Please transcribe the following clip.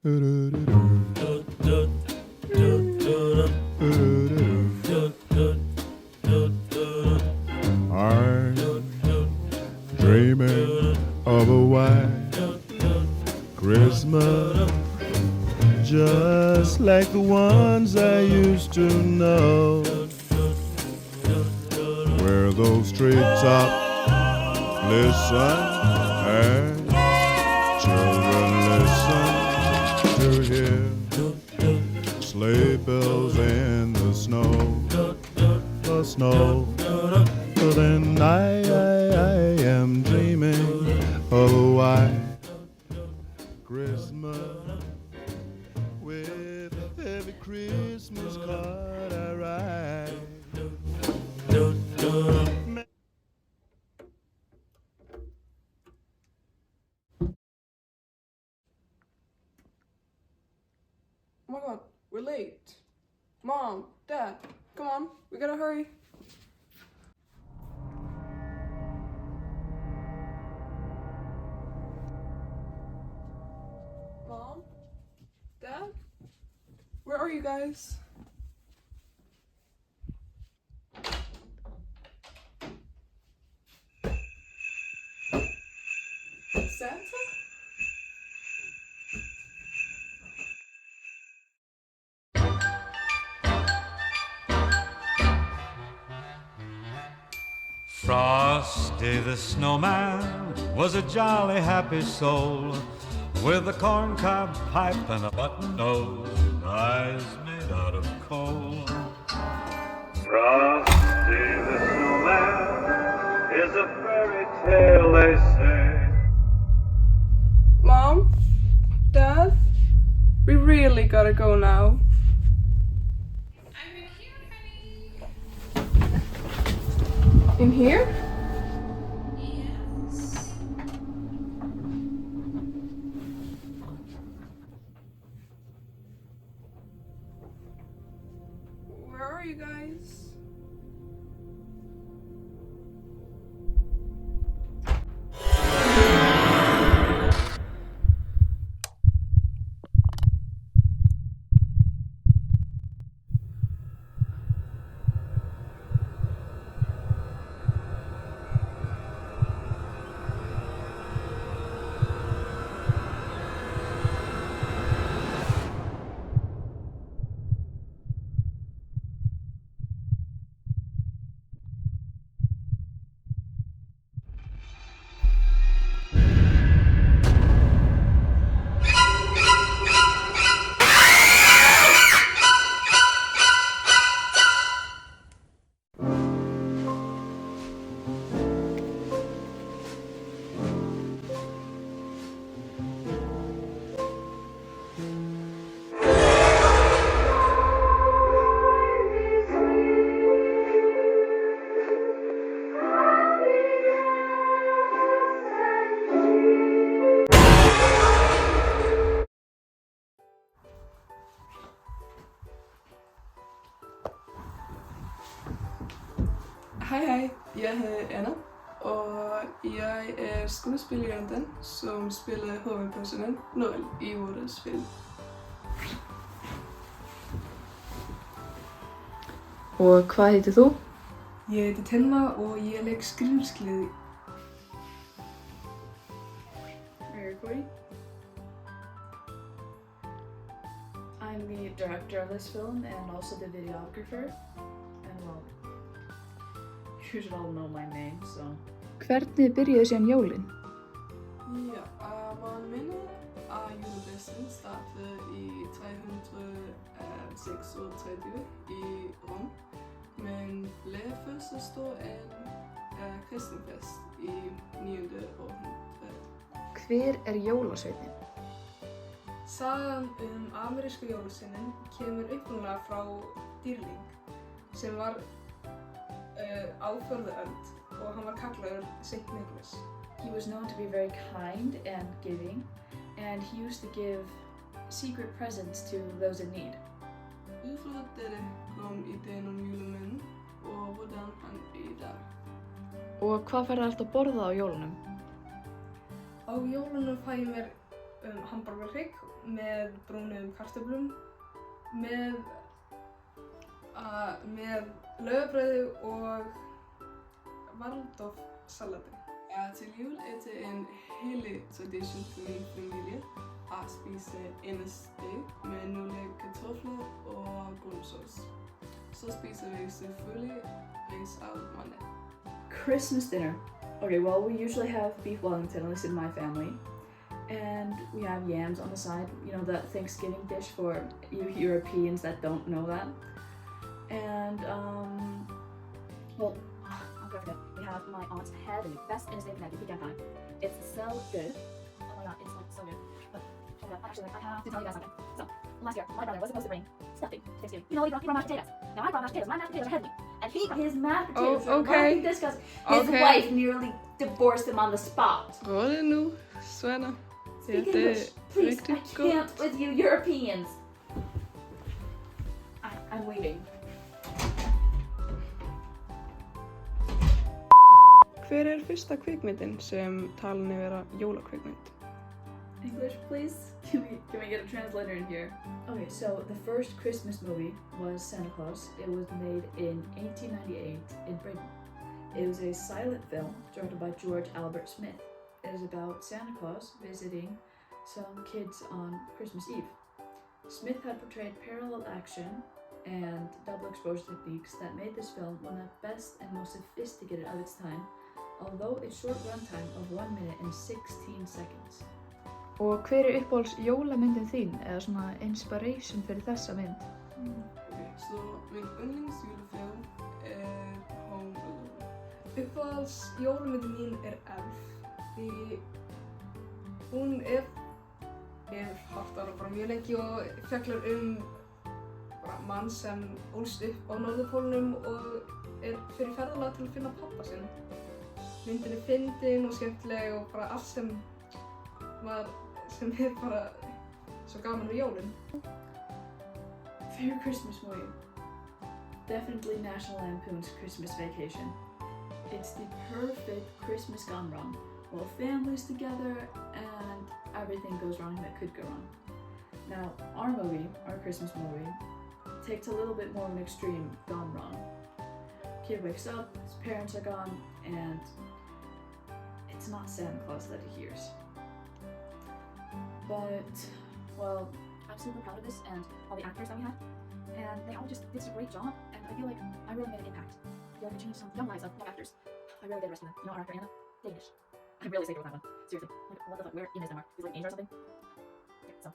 I'm dreaming of a white Christmas, just like the ones I used to know, where those treetops listen and children listen to hear sleigh bells in the snow, the snow. But then I am dreaming of a white Christmas, with every Christmas card I write. Oh my god, we're late. Mom, Dad, come on, we gotta hurry. Mom? Dad? Where are you guys? Santa? Frosty the Snowman was a jolly happy soul, with a corncob pipe and a button nose, and eyes made out of coal. Frosty the Snowman is a fairy tale, they say. Mom? Dad? We really gotta go now. I'm in here, honey. In here? Yes. Where are you guys? Hej, jeg hedder Anna, og jeg er skuespillerjenten, som spiller hovedpersonen Noel i vores film. Og hvað heitir þú? Ég heiti Telma og ég leik skrímslið. Are you recording? I'm the director of this film and also the videographer. And well, you should all know my name, so. Hvernig byrjuðu síðan jólin? Ja, man mener at julefesten startede i 336 i Rom, men blev forstået en kristenfest i 9. århundrede. Hver er jólasveinninn? Sagan ameríska jólasveinin kemur upprunalega frá dýrling sem var á 4. öld og hann var kallaður Saint Nicholas. He was known to be very kind and giving, and he used to give secret presents to those in need. Ud fra dette kom ideen om julemanden og hvordan han er i dag. Og hvað færðu alltaf að borða á jólunum? Á jólunum fæ ég mér hamborgarhrygg með brúnum kartöflum, með laufabrauði og Waldorf-salati. Til jul er det en hellig tradition for min familie at spise endesteg med nogle kartofler og brunsauce. Så spiser vi selvfølgelig ris al mandag. Christmas dinner. Okay, well, we usually have beef Wellington, at least in my family. And we have yams on the side, you know, that Thanksgiving dish for you Europeans that don't know that. And, well, I'm gonna forget. We have my aunt's heavenly best innocent Connecticut pecan pie. It's so good. Oh my god, it's like so good. But, hold on, actually, I have to tell you guys something. So, last year, my brother was supposed to bring stuffing to Thanksgiving. You know, he brought mashed potatoes. Now I brought mashed potatoes. My mashed potatoes are heavenly. And he brought his mashed potatoes Oh, okay. were discussed. His Okay. wife nearly divorced him on the spot. Rolle nu, Svenner. Speak English, please. I can't with you Europeans. I'm waiting. Hver er fyrsta kvikmyndin sem talin er vera jólakvikmynd? English, please. Can we get a translator in here? Okay, so the first Christmas movie was Santa Claus. It was made in 1898 in Britain. It was a silent film directed by George Albert Smith. It is about Santa Claus visiting some kids on Christmas Eve. Smith had portrayed parallel action and double exposure techniques that made this film one of the best and most sophisticated of its time, although its short runtime of 1 minute and 16 seconds. Og hver er uppáhalds jólamyndin þín eða svona inspiration fyrir þessa mynd? Okay, så min yndlingsjulefilm er Home Alone. Uppáhalds jólamyndin mín er Elf. Því hún er haft ára bara mjög lengi og fjallar bara mann sem ólst upp á Norðurpólnum og fyrir ferðalag til að finna pappa sinn. Myndin er fyndin og skemmtileg og bara allt sem er bara svo gaman við jólin. Favorite Christmas movie? Definitely National Lampoon's Christmas Vacation. It's the perfect Christmas gone wrong. Well, families together and everything goes wrong that could go wrong. Now, our movie, our Christmas movie, takes a little bit more of an extreme gone wrong. Kid wakes up, his parents are gone, and it's not Santa Claus that he hears. But, well, I'm super proud of this and all the actors that we had, and they all just did such a great job, and I feel like I really made an impact. I feel like I changed some young lives of young actors. I really did the rest of them. You know our actor Anna? Danish. I really saved her with that one. Seriously. Like, what the fuck? Where in is Denmark? He's like an angel or something? Yeah, so.